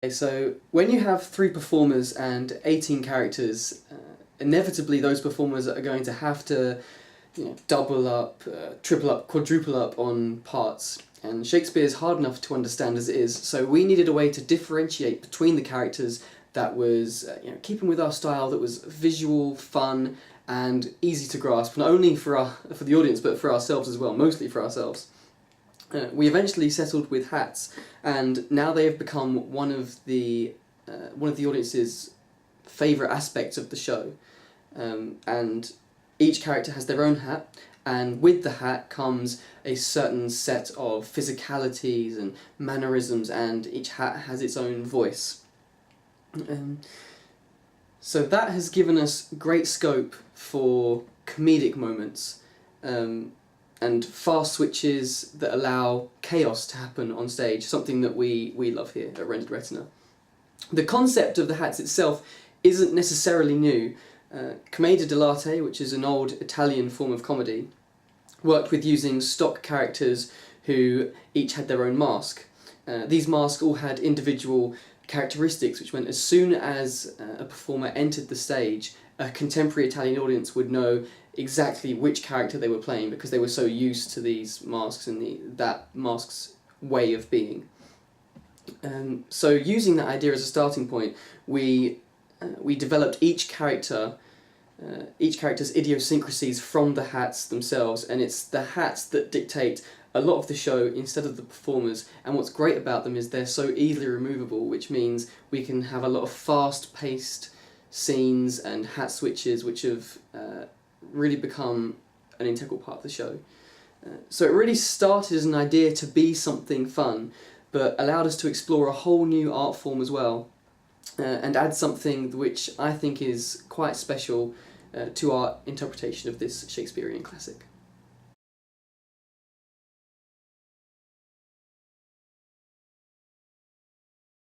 So when you have 3 performers and 18 characters, inevitably those performers are going to have to double up, triple up, quadruple up on parts. And Shakespeare is hard enough to understand as it is, so we needed a way to differentiate between the characters that was keeping with our style, that was visual, fun, and easy to grasp, not only for the audience but for ourselves as well, mostly for ourselves. We eventually settled with hats, and now they have become one of the audience's favourite aspects of the show. And each character has their own hat, and with the hat comes a certain set of physicalities and mannerisms, and each hat has its own voice. So that has given us great scope for comedic moments, and fast switches that allow chaos to happen on stage, something that we love here at Rendered Retina. The concept of the hats itself isn't necessarily new. Commedia dell'arte, which is an old Italian form of comedy, worked with using stock characters who each had their own mask. These masks all had individual characteristics, which meant as soon as a performer entered the stage, a contemporary Italian audience would know exactly which character they were playing because they were so used to these masks and that mask's way of being. So using that idea as a starting point, we developed each character's idiosyncrasies from the hats themselves, and it's the hats that dictate a lot of the show instead of the performers. And what's great about them is they're so easily removable, which means we can have a lot of fast-paced scenes and hat switches which have really become an integral part of the show. So it really started as an idea to be something fun, but allowed us to explore a whole new art form as well, and add something which I think is quite special to our interpretation of this Shakespearean classic.